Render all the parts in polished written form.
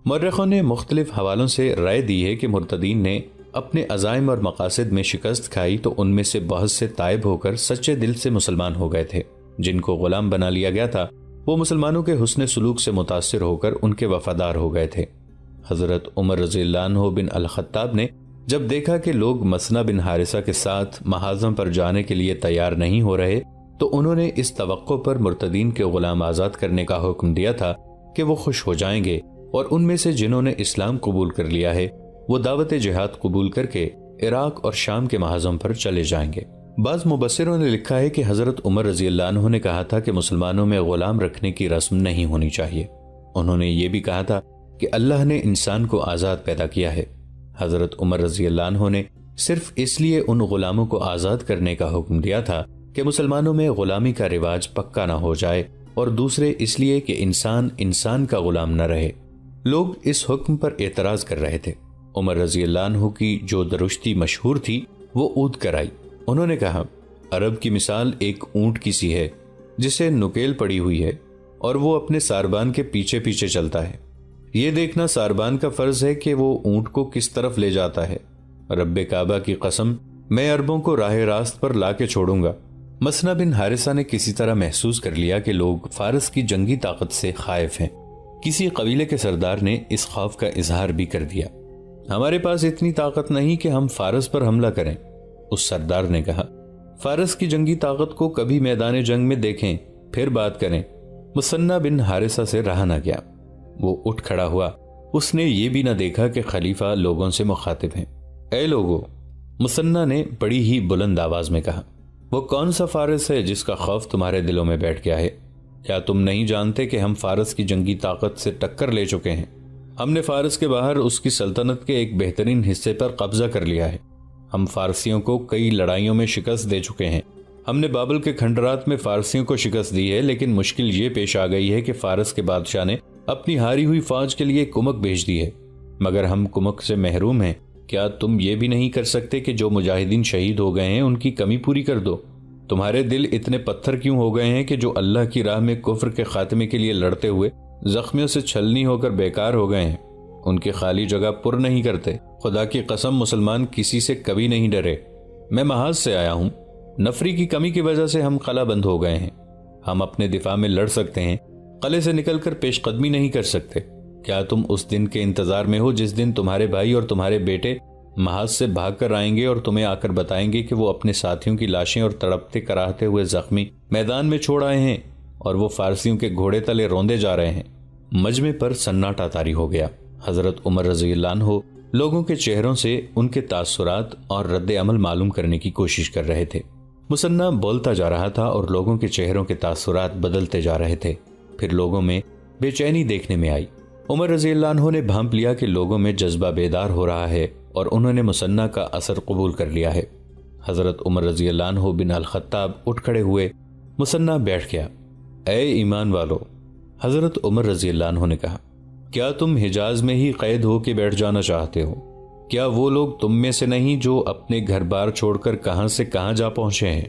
مورخوں نے مختلف حوالوں سے رائے دی ہے کہ مرتدین نے اپنے عزائم اور مقاصد میں شکست کھائی تو ان میں سے بہت سے تائب ہو کر سچے دل سے مسلمان ہو گئے تھے۔ جن کو غلام بنا لیا گیا تھا وہ مسلمانوں کے حسن سلوک سے متاثر ہو کر ان کے وفادار ہو گئے تھے۔ حضرت عمر رضی اللہ عنہ بن الخطاب نے جب دیکھا کہ لوگ مثنہ بن حارثہ کے ساتھ محاذم پر جانے کے لیے تیار نہیں ہو رہے تو انہوں نے اس توقع پر مرتدین کے غلام آزاد کرنے کا حکم دیا تھا کہ وہ خوش ہو جائیں گے، اور ان میں سے جنہوں نے اسلام قبول کر لیا ہے وہ دعوت جہاد قبول کر کے عراق اور شام کے محاذم پر چلے جائیں گے۔ بعض مبصروں نے لکھا ہے کہ حضرت عمر رضی اللہ عنہ نے کہا تھا کہ مسلمانوں میں غلام رکھنے کی رسم نہیں ہونی چاہیے۔ انہوں نے یہ بھی کہا تھا کہ اللہ نے انسان کو آزاد پیدا کیا ہے۔ حضرت عمر رضی اللہ عنہ نے صرف اس لیے ان غلاموں کو آزاد کرنے کا حکم دیا تھا کہ مسلمانوں میں غلامی کا رواج پکا نہ ہو جائے، اور دوسرے اس لیے کہ انسان کا غلام نہ رہے۔ لوگ اس حکم پر اعتراض کر رہے تھے۔ عمر رضی اللہ عنہ کی جو درشتی مشہور تھی وہ اود کر آئی۔ انہوں نے کہا، عرب کی مثال ایک اونٹ کی سی ہے جسے نکیل پڑی ہوئی ہے اور وہ اپنے ساربان کے پیچھے پیچھے چلتا ہے۔ یہ دیکھنا ساربان کا فرض ہے کہ وہ اونٹ کو کس طرف لے جاتا ہے۔ رب کعبہ کی قسم، میں عربوں کو راہ راست پر لا کے چھوڑوں گا۔ مثنہ بن حارثہ نے کسی طرح محسوس کر لیا کہ لوگ فارس کی جنگی طاقت سے خائف ہیں۔ کسی قبیلے کے سردار نے اس خوف کا اظہار بھی کر دیا۔ ہمارے پاس اتنی طاقت نہیں کہ ہم فارس پر حملہ کریں۔ اس سردار نے کہا، فارس کی جنگی طاقت کو کبھی میدان جنگ میں دیکھیں پھر بات کریں۔ مثنہ بن حارثہ سے رہا نہ گیا، وہ اٹھ کھڑا ہوا۔ اس نے یہ بھی نہ دیکھا کہ خلیفہ لوگوں سے مخاطب ہیں۔ اے لوگو، مثنہ نے بڑی ہی بلند آواز میں کہا، وہ کون سا فارس ہے جس کا خوف تمہارے دلوں میں بیٹھ گیا ہے؟ کیا تم نہیں جانتے کہ ہم فارس کی جنگی طاقت سے ٹکر لے چکے ہیں؟ ہم نے فارس کے باہر اس کی سلطنت کے ایک بہترین حصے پر قبضہ کر لیا ہے۔ ہم فارسیوں کو کئی لڑائیوں میں شکست دے چکے ہیں۔ ہم نے بابل کے کھنڈرات میں فارسیوں کو شکست دی ہے، لیکن مشکل یہ پیش آ گئی ہے کہ فارس کے بادشاہ نے اپنی ہاری ہوئی فوج کے لیے کمک بھیج دی ہے، مگر ہم کمک سے محروم ہیں۔ کیا تم یہ بھی نہیں کر سکتے کہ جو مجاہدین شہید ہو گئے ہیں ان کی کمی پوری کر دو؟ تمہارے دل اتنے پتھر کیوں ہو گئے ہیں کہ جو اللہ کی راہ میں کفر کے خاتمے کے لیے لڑتے ہوئے زخمیوں سے چھلنی ہو کر بیکار ہو گئے ہیں؟ ان کی خالی جگہ پر نہیں کرتے۔ خدا کی قسم، مسلمان کسی سے کبھی نہیں ڈرے۔ میں محاذ سے آیا ہوں، نفری کی کمی کی وجہ سے ہم قلعہ بند ہو گئے ہیں۔ ہم اپنے دفاع میں لڑ سکتے ہیں، قلعے سے نکل کر پیش قدمی نہیں کر سکتے۔ کیا تم اس دن کے انتظار میں ہو جس دن تمہارے بھائی اور تمہارے بیٹے محاذ سے بھاگ کر آئیں گے اور تمہیں آ کر بتائیں گے کہ وہ اپنے ساتھیوں کی لاشیں اور تڑپتے کراہتے ہوئے زخمی میدان میں چھوڑ آئے ہیں اور وہ فارسیوں کے گھوڑے تلے روندے جا رہے ہیں؟ مجمع پر سناٹا طاری ہو گیا۔ حضرت عمر رضی اللہ عنہ لوگوں کے چہروں سے ان کے تاثرات اور رد عمل معلوم کرنے کی کوشش کر رہے تھے۔ مثنہ بولتا جا رہا تھا اور لوگوں کے چہروں کے تاثرات بدلتے جا رہے تھے۔ پھر لوگوں میں بے چینی دیکھنے میں آئی۔ عمر رضی اللہ عنہ نے بھانپ لیا کہ لوگوں میں جذبہ بیدار ہو رہا ہے اور انہوں نے مثنہ کا اثر قبول کر لیا ہے۔ حضرت عمر رضی اللہ عنہ بن الخطاب اٹھ کھڑے ہوئے۔ مثنہ بیٹھ گیا۔ اے ایمان والو، حضرت عمر رضی اللہ عنہ نے کہا، کیا تم حجاز میں ہی قید ہو کے بیٹھ جانا چاہتے ہو؟ کیا وہ لوگ تم میں سے نہیں جو اپنے گھر بار چھوڑ کر کہاں سے کہاں جا پہنچے ہیں؟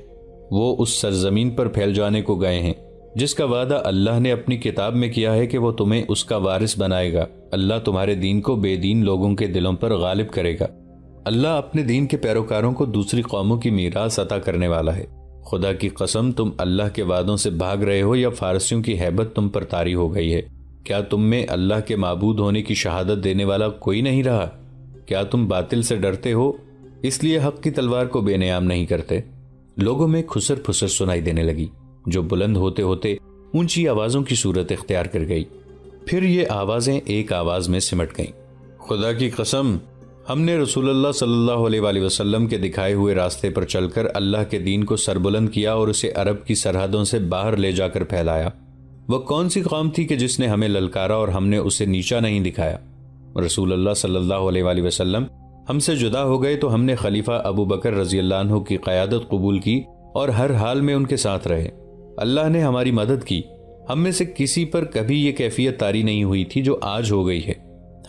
وہ اس سرزمین پر پھیل جانے کو گئے ہیں جس کا وعدہ اللہ نے اپنی کتاب میں کیا ہے کہ وہ تمہیں اس کا وارث بنائے گا۔ اللہ تمہارے دین کو بے دین لوگوں کے دلوں پر غالب کرے گا۔ اللہ اپنے دین کے پیروکاروں کو دوسری قوموں کی میراث عطا کرنے والا ہے۔ خدا کی قسم، تم اللہ کے وعدوں سے بھاگ رہے ہو یا فارسیوں کی ہیبت تم پر طاری ہو گئی ہے؟ کیا تم میں اللہ کے معبود ہونے کی شہادت دینے والا کوئی نہیں رہا؟ کیا تم باطل سے ڈرتے ہو اس لیے حق کی تلوار کو بے نیام نہیں کرتے؟ لوگوں میں خسر پھسر سنائی دینے لگی جو بلند ہوتے ہوتے اونچی آوازوں کی صورت اختیار کر گئی۔ پھر یہ آوازیں ایک آواز میں سمٹ گئیں۔ خدا کی قسم، ہم نے رسول اللہ صلی اللہ علیہ وآلہ وسلم کے دکھائے ہوئے راستے پر چل کر اللہ کے دین کو سربلند کیا اور اسے عرب کی سرحدوں سے باہر لے جا کر پھیلایا۔ وہ کون سی قوم تھی کہ جس نے ہمیں للکارا اور ہم نے اسے نیچا نہیں دکھایا؟ رسول اللہ صلی اللہ علیہ وآلہ وسلم ہم سے جدا ہو گئے تو ہم نے خلیفہ ابو بکر رضی اللہ عنہ کی قیادت قبول کی اور ہر حال میں ان کے ساتھ رہے۔ اللہ نے ہماری مدد کی۔ ہم میں سے کسی پر کبھی یہ کیفیت طاری نہیں ہوئی تھی جو آج ہو گئی ہے۔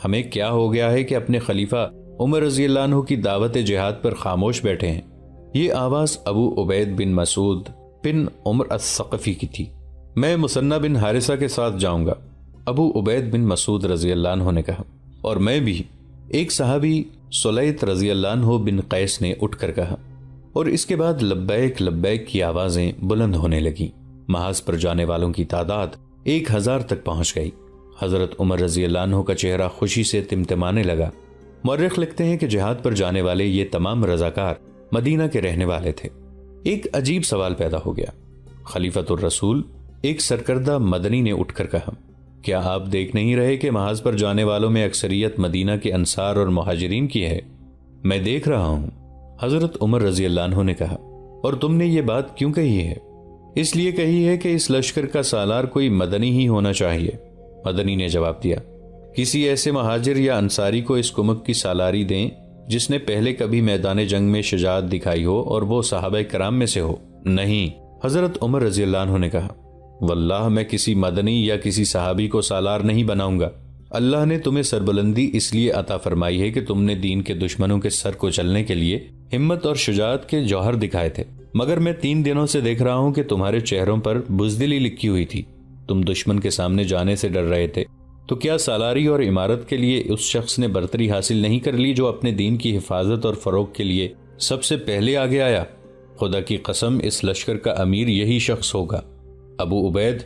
ہمیں کیا ہو گیا ہے کہ اپنے خلیفہ عمر رضی اللہ عنہ کی دعوت جہاد پر خاموش بیٹھے ہیں؟ یہ آواز ابو عبید بن مسعود بن عمر الثقفی کی تھی۔ میں مثنہ بن حارثہ کے ساتھ جاؤں گا۔ ابو عبید بن مسعود رضی اللہ عنہ نے کہا، اور میں بھی۔ ایک صحابی سلیت رضی اللہ عنہ بن قیس نے اٹھ کر کہا، اور اس کے بعد لبیک لبیک کی آوازیں بلند ہونے لگیں۔ محاذ پر جانے والوں کی تعداد 1000 تک پہنچ گئی۔ حضرت عمر رضی اللہ عنہ کا چہرہ خوشی سے تمتمانے لگا۔ مورخ لکھتے ہیں کہ جہاد پر جانے والے یہ تمام رضاکار مدینہ کے رہنے والے تھے۔ ایک عجیب سوال پیدا ہو گیا۔ خلیفۃ الرسول ایک سرکردہ مدنی نے اٹھ کر کہا، کیا آپ دیکھ نہیں رہے کہ محاذ پر جانے والوں میں اکثریت مدینہ کے انصار اور مہاجرین کی ہے؟ میں دیکھ رہا ہوں۔ حضرت عمر رضی اللہ عنہ نے کہا، اور تم نے یہ بات کیوں کہی ہے؟ اس لیے کہی ہے کہ اس لشکر کا سالار کوئی مدنی ہی ہونا چاہیے۔ مدنی نے جواب دیا، کسی ایسے مہاجر یا انصاری کو اس کمک کی سالاری دیں جس نے پہلے کبھی میدان جنگ میں شجاعت دکھائی ہو اور وہ صحابہ کرام میں سے ہو۔ نہیں، حضرت عمر رضی اللہ عنہ نے کہا، واللہ میں کسی مدنی یا کسی صحابی کو سالار نہیں بناؤں گا۔ اللہ نے تمہیں سربلندی اس لیے عطا فرمائی ہے کہ تم نے دین کے دشمنوں کے سر کو چلنے کے لیے ہمت اور شجاعت کے جوہر دکھائے تھے، مگر میں 3 دنوں سے دیکھ رہا ہوں کہ تمہارے چہروں پر بزدلی لکھی ہوئی تھی۔ تم دشمن کے سامنے جانے سے ڈر رہے تھے، تو کیا سالاری اور امارت کے لیے اس شخص نے برتری حاصل نہیں کر لی جو اپنے دین کی حفاظت اور فروغ کے لیے سب سے پہلے آگے آیا؟ خدا کی قسم اس لشکر کا امیر یہی شخص ہوگا۔ ابو عبید،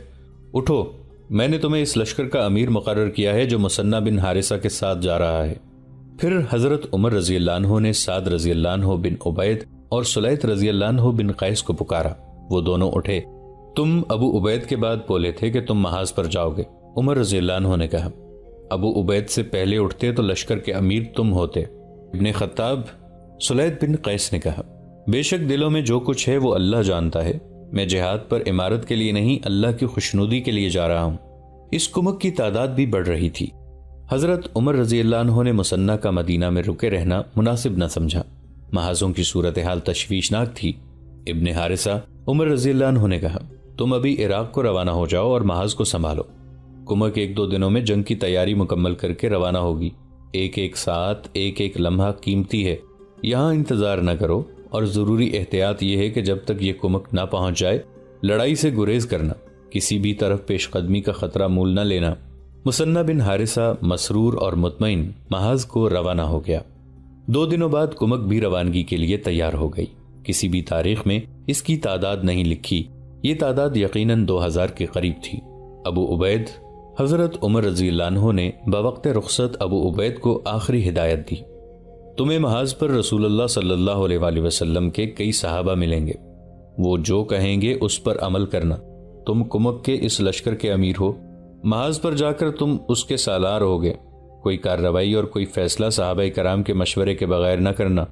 اٹھو، میں نے تمہیں اس لشکر کا امیر مقرر کیا ہے جو مثنہ بن حارثہ کے ساتھ جا رہا ہے۔ پھر حضرت عمر رضی اللہ عنہ نے سعد رضی اللہ عنہ بن عبید اور سلیت رضی اللہ عنہ بن قیس کو پکارا۔ وہ دونوں اٹھے۔ تم ابو عبید کے بعد بولے تھے کہ تم محاذ پر جاؤ گے، عمر رضی اللہ عنہ نے کہا۔ ابو عبید سے پہلے اٹھتے تو لشکر کے امیر تم ہوتے۔ ابن خطاب، سلیت بن قیس نے کہا، بے شک دلوں میں جو کچھ ہے وہ اللہ جانتا ہے۔ میں جہاد پر عمارت کے لیے نہیں، اللہ کی خوشنودی کے لیے جا رہا ہوں۔ اس کمک کی تعداد بھی بڑھ رہی تھی۔ حضرت عمر رضی اللہ عنہ نے مثنہ کا مدینہ میں رکے رہنا مناسب نہ سمجھا۔ محاذوں کی صورتحال تشویشناک تھی۔ ابن حارثہ، عمر رضی اللہ عنہ نے کہا، تم ابھی عراق کو روانہ ہو جاؤ اور محاذ کو سنبھالو۔ کمک 1-2 دنوں میں جنگ کی تیاری مکمل کر کے روانہ ہوگی۔ ایک ساتھ ایک لمحہ قیمتی ہے، یہاں انتظار نہ کرو، اور ضروری احتیاط یہ ہے کہ جب تک یہ کمک نہ پہنچ جائے لڑائی سے گریز کرنا، کسی بھی طرف پیش قدمی کا خطرہ مول نہ لینا۔ مثنہ بن حارثہ مسرور اور مطمئن محاذ کو روانہ ہو گیا۔ 2 دنوں بعد کمک بھی روانگی کے لیے تیار ہو گئی۔ کسی بھی تاریخ میں اس کی تعداد نہیں لکھی، یہ تعداد یقیناً 2000 کے قریب تھی۔ ابو عبید، حضرت عمر رضی اللہ عنہ نے بوقت رخصت ابو عبید کو آخری ہدایت دی، تمہیں محاذ پر رسول اللہ صلی اللہ علیہ وآلہ وسلم کے کئی صحابہ ملیں گے، وہ جو کہیں گے اس پر عمل کرنا۔ تم کمک کے اس لشکر کے امیر ہو، محاذ پر جا کر تم اس کے سالار ہوگے۔ کوئی کارروائی اور کوئی فیصلہ صحابہ کرام کے مشورے کے بغیر نہ کرنا،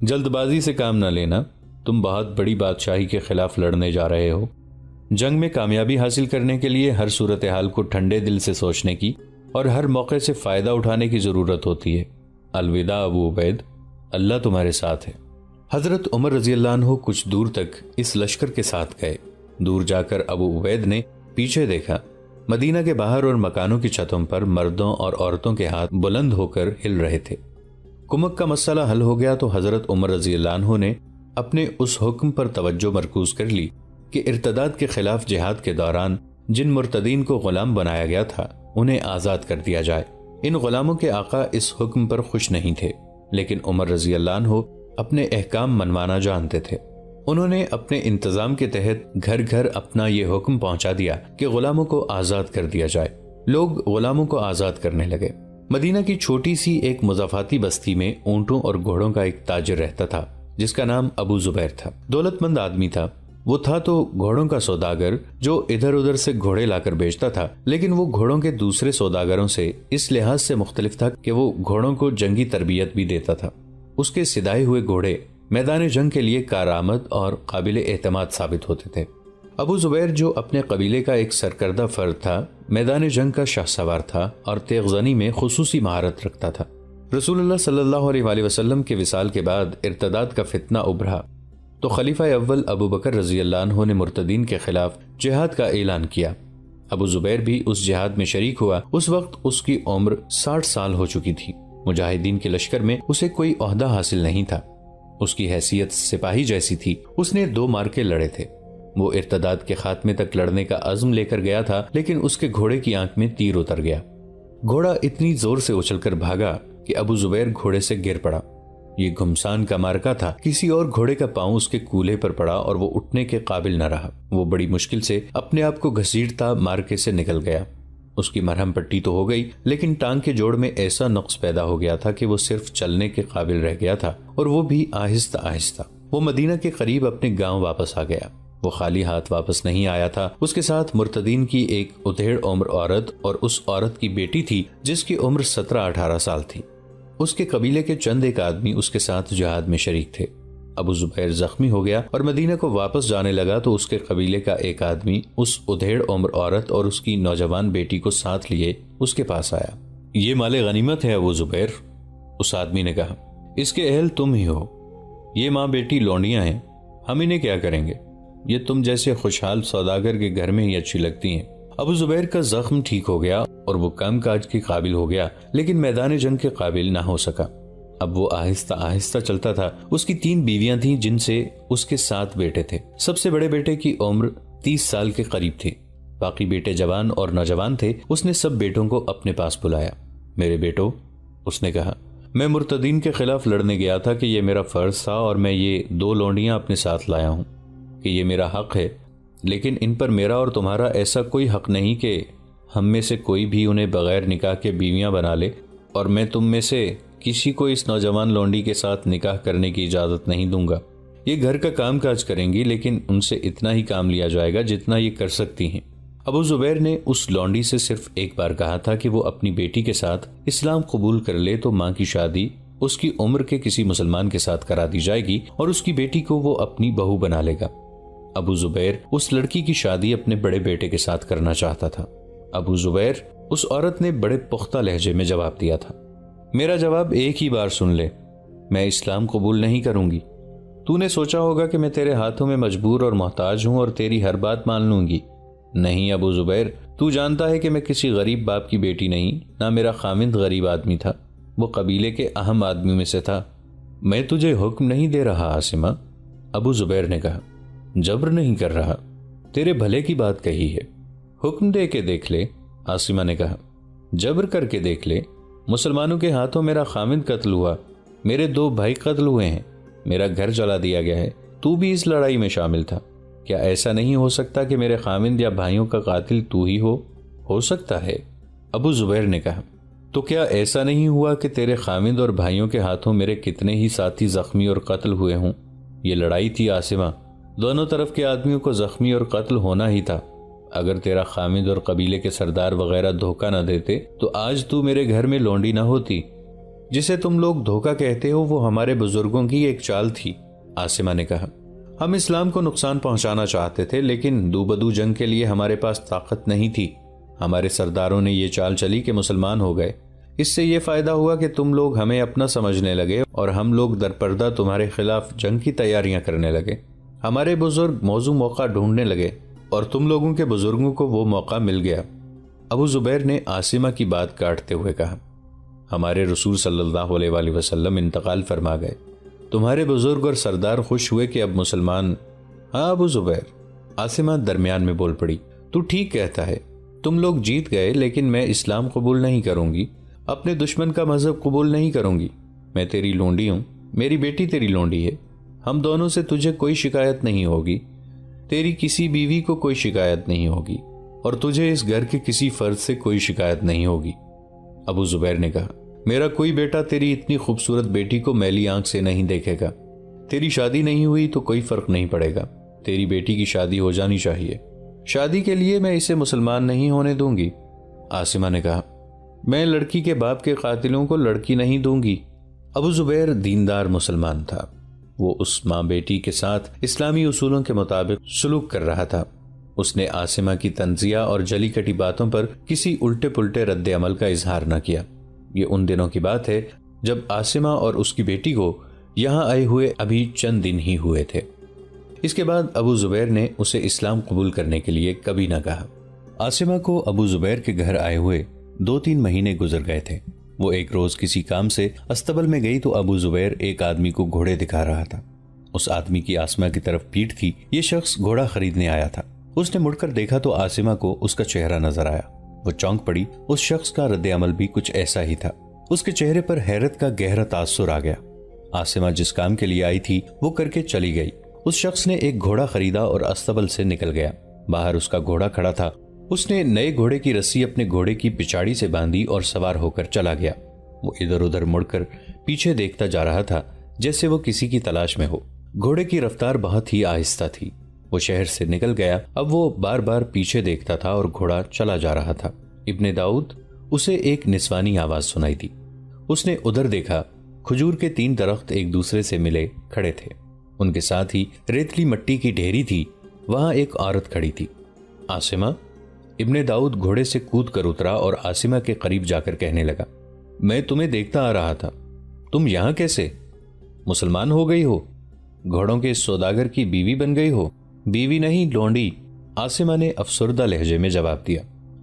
جلد بازی سے کام نہ لینا۔ تم بہت بڑی بادشاہی کے خلاف لڑنے جا رہے ہو۔ جنگ میں کامیابی حاصل کرنے کے لیے ہر صورتحال کو ٹھنڈے دل سے سوچنے کی اور ہر موقع سے فائدہ اٹھانے کی ضرورت ہوتی ہے۔ الوداع ابو عبید، اللہ تمہارے ساتھ ہے۔ حضرت عمر رضی اللہ عنہ کچھ دور تک اس لشکر کے ساتھ گئے۔ دور جا کر ابو عبید نے پیچھے دیکھا، مدینہ کے باہر اور مکانوں کی چھتوں پر مردوں اور عورتوں کے ہاتھ بلند ہو کر ہل رہے تھے۔ کمک کا مسئلہ حل ہو گیا تو حضرت عمر رضی اللہ عنہ نے اپنے اس حکم پر توجہ مرکوز کر لی کہ ارتداد کے خلاف جہاد کے دوران جن مرتدین کو غلام بنایا گیا تھا انہیں آزاد کر دیا جائے۔ ان غلاموں کے آقا اس حکم پر خوش نہیں تھے، لیکن عمر رضی اللہ عنہ اپنے احکام منوانا جانتے تھے۔ انہوں نے اپنے انتظام کے تحت گھر گھر اپنا یہ حکم پہنچا دیا کہ غلاموں کو آزاد کر دیا جائے۔ لوگ غلاموں کو آزاد کرنے لگے۔ مدینہ کی چھوٹی سی ایک مضافاتی بستی میں اونٹوں اور گھوڑوں کا ایک تاجر رہتا تھا جس کا نام ابو زبیر تھا۔ دولت مند آدمی تھا۔ وہ تھا تو گھوڑوں کا سوداگر جو ادھر ادھر سے گھوڑے لا کر بیچتا تھا، لیکن وہ گھوڑوں کے دوسرے سوداگروں سے اس لحاظ سے مختلف تھا کہ وہ گھوڑوں کو جنگی تربیت بھی دیتا تھا۔ اس کے سدائے ہوئے گھوڑے میدان جنگ کے لیے کارآمد اور قابل اعتماد ثابت ہوتے تھے۔ ابو زبیر جو اپنے قبیلے کا ایک سرکردہ فرد تھا، میدان جنگ کا شاہ سوار تھا اور تیغ زنی میں خصوصی مہارت رکھتا تھا۔ رسول اللہ صلی اللہ علیہ وآلہ وسلم کے وصال کے بعد ارتداد کا فتنہ ابھرا تو خلیفہ اول ابو بکر رضی اللہ عنہ نے مرتدین کے خلاف جہاد کا اعلان کیا۔ ابو زبیر بھی اس جہاد میں شریک ہوا۔ اس وقت اس کی عمر 60 سال ہو چکی تھی۔ مجاہدین کے لشکر میں اسے کوئی عہدہ حاصل نہیں تھا۔ اس کی حیثیت سپاہی جیسی تھی۔ اس نے 2 مارکے لڑے تھے۔ وہ ارتداد کے خاتمے تک لڑنے کا عزم لے کر گیا تھا، لیکن اس کے گھوڑے کی آنکھ میں تیر اتر گیا۔ گھوڑا اتنی زور سے اچھل کر بھاگا کہ ابو زبیر گھوڑے سے گر پڑا۔ یہ گھمسان کا مارکا تھا، کسی اور گھوڑے کا پاؤں اس کے کولہے پر پڑا اور وہ اٹھنے کے قابل نہ رہا۔ وہ بڑی مشکل سے اپنے آپ کو گھسیٹتا مارکے سے نکل گیا۔ اس کی مرہم پٹی تو ہو گئی، لیکن ٹانگ کے جوڑ میں ایسا نقص پیدا ہو گیا تھا کہ وہ صرف چلنے کے قابل رہ گیا تھا، اور وہ بھی آہستہ آہستہ۔ وہ مدینہ کے قریب اپنے گاؤں واپس آ گیا۔ وہ خالی ہاتھ واپس نہیں آیا تھا، اس کے ساتھ مرتدین کی ایک ادھیڑ عمر عورت اور اس عورت کی بیٹی تھی جس کی عمر 17-18 سال تھی۔ اس کے قبیلے کے چند ایک آدمی اس کے ساتھ جہاد میں شریک تھے۔ ابو زبیر زخمی ہو گیا اور مدینہ کو واپس جانے لگا تو اس کے قبیلے کا ایک آدمی اس ادھیڑ عمر عورت اور اس کی نوجوان بیٹی کو ساتھ لیے اس کے پاس آیا۔ یہ مال غنیمت ہے ابو زبیر، اس آدمی نے کہا، اس کے اہل تم ہی ہو۔ یہ ماں بیٹی لونڈیاں ہیں، ہم انہیں کیا کریں گے؟ یہ تم جیسے خوشحال سوداگر کے گھر میں ہی اچھی لگتی ہیں۔ ابو زبیر کا زخم ٹھیک ہو گیا اور وہ کام کاج کے قابل ہو گیا، لیکن میدان جنگ کے قابل نہ ہو سکا۔ اب وہ آہستہ آہستہ چلتا تھا۔ اس کی 3 بیویاں تھیں جن سے اس کے 7 بیٹے تھے۔ سب سے بڑے بیٹے کی عمر 30 سال کے قریب تھی، باقی بیٹے جوان اور نوجوان تھے۔ اس نے سب بیٹوں کو اپنے پاس بلایا۔ میرے بیٹو، اس نے کہا، میں مرتدین کے خلاف لڑنے گیا تھا کہ یہ میرا فرض تھا، اور میں یہ 2 لونڈیاں اپنے ساتھ لایا ہوں کہ یہ میرا حق ہے، لیکن ان پر میرا اور تمہارا ایسا کوئی حق نہیں کہ ہم میں سے کوئی بھی انہیں بغیر نکاح کے بیویاں بنا لے، اور میں تم میں سے کسی کو اس نوجوان لونڈی کے ساتھ نکاح کرنے کی اجازت نہیں دوں گا۔ یہ گھر کا کام کاج کریں گی، لیکن ان سے اتنا ہی کام لیا جائے گا جتنا یہ کر سکتی ہیں۔ ابو زبیر نے اس لونڈی سے صرف ایک بار کہا تھا کہ وہ اپنی بیٹی کے ساتھ اسلام قبول کر لے تو ماں کی شادی اس کی عمر کے کسی مسلمان کے ساتھ کرا دی جائے گی، اور اس کی بیٹی کو وہ اپنی بہو بنا لے گا۔ ابو زبیر اس لڑکی کی شادی اپنے بڑے بیٹے کے ساتھ کرنا چاہتا تھا۔ ابو زبیر، اس عورت نے بڑے پختہ لہجے میں جواب دیا تھا، میرا جواب ایک ہی بار سن لے، میں اسلام قبول نہیں کروں گی۔ تو نے سوچا ہوگا کہ میں تیرے ہاتھوں میں مجبور اور محتاج ہوں اور تیری ہر بات مان لوں گی۔ نہیں ابو زبیر، تو جانتا ہے کہ میں کسی غریب باپ کی بیٹی نہیں، نہ میرا خاوند غریب آدمی تھا، وہ قبیلے کے اہم آدمیوں میں سے تھا۔ میں تجھے حکم نہیں دے رہا عاصمہ، ابو زبیر نے کہا، جبر نہیں کر رہا، تیرے بھلے کی بات کہی ہے۔ حکم دے کے دیکھ لے، عاصمہ نے کہا، جبر کر کے دیکھ لے۔ مسلمانوں کے ہاتھوں میرا خاوند قتل ہوا، میرے 2 بھائی قتل ہوئے ہیں، میرا گھر جلا دیا گیا ہے، تو بھی اس لڑائی میں شامل تھا۔ کیا ایسا نہیں ہو سکتا کہ میرے خاوند یا بھائیوں کا قاتل تو ہی ہو سکتا ہے؟ ابو زبیر نے کہا، تو کیا ایسا نہیں ہوا کہ تیرے خاوند اور بھائیوں کے ہاتھوں میرے کتنے ہی ساتھی زخمی اور قتل ہوئے ہوں؟ یہ لڑائی تھی عاصمہ، دونوں طرف کے آدمیوں کو زخمی اور قتل ہونا ہی تھا۔ اگر تیرا خاوند اور قبیلے کے سردار وغیرہ دھوکہ نہ دیتے تو آج تو میرے گھر میں لونڈی نہ ہوتی۔ جسے تم لوگ دھوکہ کہتے ہو وہ ہمارے بزرگوں کی ایک چال تھی، عاصمہ نے کہا۔ ہم اسلام کو نقصان پہنچانا چاہتے تھے، لیکن دو بدو جنگ کے لیے ہمارے پاس طاقت نہیں تھی۔ ہمارے سرداروں نے یہ چال چلی کہ مسلمان ہو گئے۔ اس سے یہ فائدہ ہوا کہ تم لوگ ہمیں اپنا سمجھنے لگے اور ہم لوگ درپردہ تمہارے خلاف جنگ کی تیاریاں کرنے لگے۔ ہمارے بزرگ موزوں موقع ڈھونڈنے لگے اور تم لوگوں کے بزرگوں کو وہ موقع مل گیا۔ ابو زبیر نے عاصمہ کی بات کاٹتے ہوئے کہا، ہمارے رسول صلی اللہ علیہ وآلہ وسلم انتقال فرما گئے، تمہارے بزرگ اور سردار خوش ہوئے کہ اب مسلمان۔ ہاں ابو زبیر، عاصمہ درمیان میں بول پڑی، تو ٹھیک کہتا ہے، تم لوگ جیت گئے، لیکن میں اسلام قبول نہیں کروں گی، اپنے دشمن کا مذہب قبول نہیں کروں گی۔ میں تیری لونڈی ہوں، میری بیٹی تیری لونڈی ہے، ہم دونوں سے تجھے کوئی شکایت نہیں ہوگی، تیری کسی بیوی کو کوئی شکایت نہیں ہوگی، اور تجھے اس گھر کے کسی فرد سے کوئی شکایت نہیں ہوگی۔ ابو زبیر نے کہا، میرا کوئی بیٹا تیری اتنی خوبصورت بیٹی کو میلی آنکھ سے نہیں دیکھے گا۔ تیری شادی نہیں ہوئی تو کوئی فرق نہیں پڑے گا، تیری بیٹی کی شادی ہو جانی چاہیے۔ شادی کے لیے میں اسے مسلمان نہیں ہونے دوں گی، عاصمہ نے کہا۔ میں لڑکی کے باپ کے قاتلوں کو لڑکی نہیں دوں گی۔ ابو زبیر دیندار مسلمان تھا، وہ اس ماں بیٹی کے ساتھ اسلامی اصولوں کے مطابق سلوک کر رہا تھا۔ اس نے عاصمہ کی تنزیہ اور جلی کٹی باتوں پر کسی الٹے پلٹے رد عمل کا اظہار نہ کیا۔ یہ ان دنوں کی بات ہے جب عاصمہ اور اس کی بیٹی کو یہاں آئے ہوئے ابھی چند دن ہی ہوئے تھے۔ اس کے بعد ابو زبیر نے اسے اسلام قبول کرنے کے لیے کبھی نہ کہا۔ عاصمہ کو ابو زبیر کے گھر آئے ہوئے 2-3 مہینے گزر گئے تھے۔ وہ ایک روز کسی کام سے استبل میں گئی تو ابو زبیر ایک آدمی کو گھوڑے دکھا رہا تھا۔ اس آدمی کی آسما کی طرف پیٹھ تھی۔ یہ شخص گھوڑا خریدنے آیا تھا۔ اس نے مڑ کر دیکھا تو آسما کو اس کا چہرہ نظر آیا۔ وہ چونک پڑی۔ اس شخص کا رد عمل بھی کچھ ایسا ہی تھا۔ اس کے چہرے پر حیرت کا گہرا تاثر آ گیا۔ آسما جس کام کے لیے آئی تھی وہ کر کے چلی گئی۔ اس شخص نے ایک گھوڑا خریدا اور استبل سے نکل گیا۔ باہر اس کا گھوڑا کھڑا تھا۔ اس نے نئے گھوڑے کی رسی اپنے گھوڑے کی پچاڑی سے باندھی اور سوار ہو کر چلا گیا۔ وہ ادھر ادھر مڑ کر پیچھے دیکھتا جا رہا تھا جیسے وہ کسی کی تلاش میں ہو۔ گھوڑے کی رفتار بہت ہی آہستہ تھی۔ وہ شہر سے نکل گیا۔ اب وہ بار بار پیچھے دیکھتا تھا اور گھوڑا چلا جا رہا تھا۔ ابن داؤد اسے ایک نسوانی آواز سنائی دی۔ اس نے ادھر دیکھا۔ کھجور کے 3 درخت ایک دوسرے سے ملے کھڑے تھے۔ ان کے ساتھ ہی ریتلی مٹی کی ڈھیری تھی۔ وہاں ایک عورت کھڑی تھی۔ آسما۔ ابن داؤد گھوڑے سے کود کر اترا اور آسما کے قریب جا کر کہنے لگا، میں تمہیں دیکھتا آ رہا تھا۔ تم یہاں کیسے؟ مسلمان ہو گئی ہو؟ گھوڑوں کے سوداگر کی بیوی بن گئی ہو؟ بیوی نہیں، لونڈی، آسما نے افسردہ لہجے میں جواب دیا۔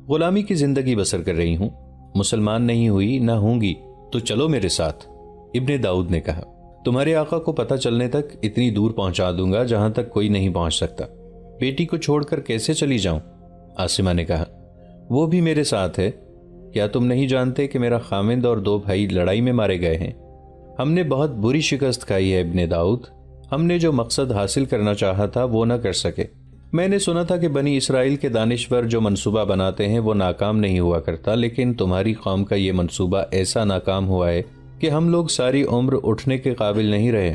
غلامی کی زندگی بسر کر رہی ہوں، مسلمان نہیں ہوئی، نہ ہوں گی، تو چلو میرے ساتھ۔ ابن داؤد نے کہا، تمہارے آقا کو پتہ چلنے تک اتنی دور پہنچا دوں گا جہاں تک کوئی نہیں پہنچ سکتا۔ بیٹی کو چھوڑ کر کیسے چلی جاؤں؟ آسما نے کہا، وہ بھی میرے ساتھ ہے۔ کیا تم نہیں جانتے کہ میرا خاوند اور 2 بھائی لڑائی میں مارے گئے ہیں؟ ہم نے بہت بری شکست کھائی ہے ابن داؤد۔ ہم نے جو مقصد حاصل کرنا چاہا تھا وہ نہ کر سکے۔ میں نے سنا تھا کہ بنی اسرائیل کے دانشور جو منصوبہ بناتے ہیں وہ ناکام نہیں ہوا کرتا، لیکن تمہاری قوم کا یہ منصوبہ ایسا ناکام ہوا ہے کہ ہم لوگ ساری عمر اٹھنے کے قابل نہیں رہے۔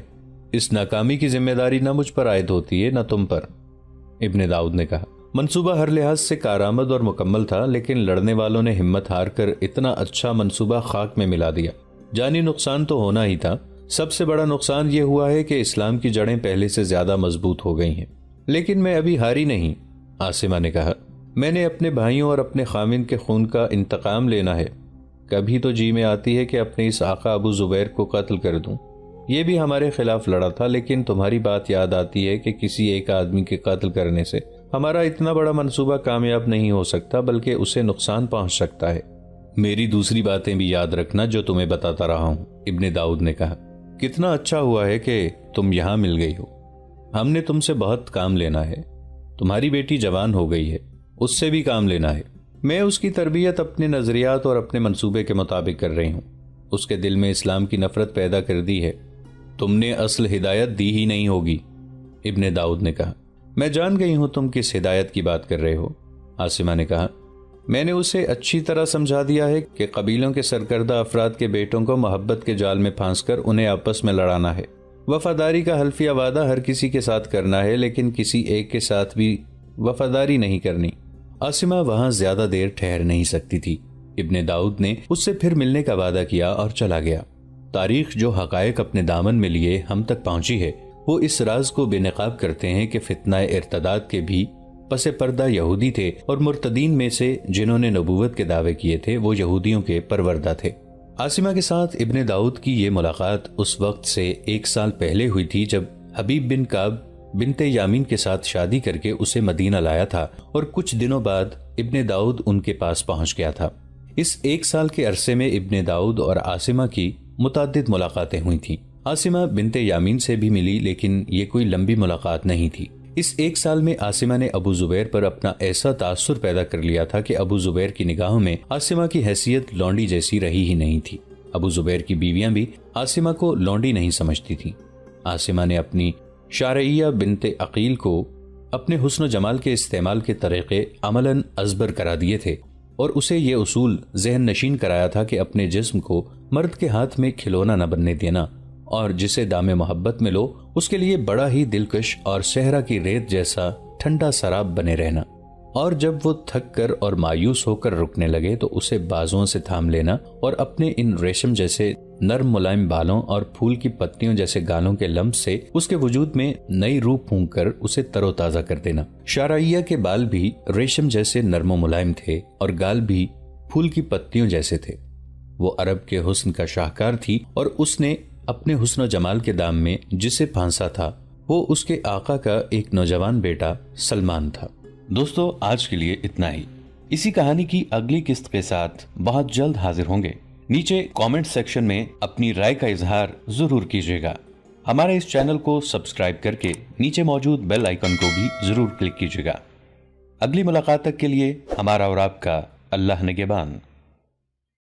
اس ناکامی کی ذمہ داری نہ مجھ پر عائد ہوتی ہے نہ تم پر۔ ابن داؤد نے کہا، منصوبہ ہر لحاظ سے کارآمد اور مکمل تھا، لیکن لڑنے والوں نے ہمت ہار کر اتنا اچھا منصوبہ خاک میں ملا دیا۔ جانی نقصان تو ہونا ہی تھا۔ سب سے بڑا نقصان یہ ہوا ہے کہ اسلام کی جڑیں پہلے سے زیادہ مضبوط ہو گئی ہیں۔ لیکن میں ابھی ہاری نہیں، آسما نے کہا۔ میں نے اپنے بھائیوں اور اپنے خاوند کے خون کا انتقام لینا ہے۔ کبھی تو جی میں آتی ہے کہ اپنے اس آقا ابو زبیر کو قتل کر دوں۔ یہ بھی ہمارے خلاف لڑا تھا، لیکن تمہاری بات یاد آتی ہے کہ کسی ایک آدمی کے قتل کرنے سے ہمارا اتنا بڑا منصوبہ کامیاب نہیں ہو سکتا، بلکہ اسے نقصان پہنچ سکتا ہے۔ میری دوسری باتیں بھی یاد رکھنا جو تمہیں بتاتا رہا ہوں، ابن داؤد نے کہا۔ کتنا اچھا ہوا ہے کہ تم یہاں مل گئی ہو۔ ہم نے تم سے بہت کام لینا ہے۔ تمہاری بیٹی جوان ہو گئی ہے، اس سے بھی کام لینا ہے۔ میں اس کی تربیت اپنے نظریات اور اپنے منصوبے کے مطابق کر رہی ہوں۔ اس کے دل میں اسلام کی نفرت پیدا کر دی ہے۔ تم نے اصل ہدایت دی ہی نہیں ہوگی، ابن داؤد نے کہا۔ میں جان گئی ہوں تم کس ہدایت کی بات کر رہے ہو، آسما نے کہا۔ میں نے اسے اچھی طرح سمجھا دیا ہے کہ قبیلوں کے سرکردہ افراد کے بیٹوں کو محبت کے جال میں پھانس کر انہیں آپس میں لڑانا ہے۔ وفاداری کا حلفیہ وعدہ ہر کسی کے ساتھ کرنا ہے، لیکن کسی ایک کے ساتھ بھی وفاداری نہیں کرنی۔ آسما وہاں زیادہ دیر ٹھہر نہیں سکتی تھی۔ ابن داؤد نے اس سے پھر ملنے کا وعدہ کیا اور چلا گیا۔ تاریخ جو حقائق اپنے دامن میں لیے ہم تک پہنچی ہے، وہ اس راز کو بے نقاب کرتے ہیں کہ فتنہ ارتداد کے بھی پس پردہ یہودی تھے، اور مرتدین میں سے جنہوں نے نبوت کے دعوے کیے تھے وہ یہودیوں کے پروردہ تھے۔ آسما کے ساتھ ابن داؤد کی یہ ملاقات اس وقت سے 1 سال پہلے ہوئی تھی جب حبیب بن کعب بنت یامین کے ساتھ شادی کر کے اسے مدینہ لایا تھا، اور کچھ دنوں بعد ابن داؤد ان کے پاس پہنچ گیا تھا۔ اس 1 سال کے عرصے میں ابن داؤد اور آسما کی متعدد ملاقاتیں ہوئی تھیں۔ آسما بنت یامین سے بھی ملی، لیکن یہ کوئی لمبی ملاقات نہیں تھی۔ اس 1 سال میں آسما نے ابو زبیر پر اپنا ایسا تاثر پیدا کر لیا تھا کہ ابو زبیر کی نگاہوں میں آسما کی حیثیت لونڈی جیسی رہی ہی نہیں تھی۔ ابو زبیر کی بیویاں بھی آسما کو لونڈی نہیں سمجھتی تھیں۔ آسما نے اپنی شارعیہ بنت عقیل کو اپنے حسن و جمال کے استعمال کے طریقے عملاً ازبر کرا دیے تھے، اور اسے یہ اصول ذہن نشین کرایا تھا کہ اپنے جسم کو مرد کے ہاتھ میں کھلونا نہ بننے دینا، اور جسے دام محبت میں لو اس کے لیے بڑا ہی دلکش اور صحرا کی ریت جیسا ٹھنڈا سراب بنے رہنا، اور جب وہ تھک کر اور مایوس ہو کر رکنے لگے تو اسے بازوؤں سے تھام لینا، اور اپنے ان ریشم جیسے نرم ملائم بالوں اور پھول کی پتیوں جیسے گالوں کے لمس سے اس کے وجود میں نئی روح پھونک کر اسے تر و تازہ کر دینا۔ شارعیہ کے بال بھی ریشم جیسے نرم و ملائم تھے، اور گال بھی پھول کی پتیوں جیسے تھے۔ وہ عرب کے حسن کا شاہکار تھی، اور اس نے اپنے حسن و جمال کے دام میں جسے پھانسا تھا وہ اس کے آقا کا ایک نوجوان بیٹا سلمان تھا۔ دوستو، آج کے لیے اتنا ہی۔ اسی کہانی کی اگلی قسط کے ساتھ بہت جلد حاضر ہوں گے۔ نیچے کامنٹ سیکشن میں اپنی رائے کا اظہار ضرور کیجیے گا۔ ہمارے اس چینل کو سبسکرائب کر کے نیچے موجود بیل آئیکن کو بھی ضرور کلک کیجیے گا۔ اگلی ملاقات تک کے لیے ہمارا اور آپ کا اللہ نگہبان۔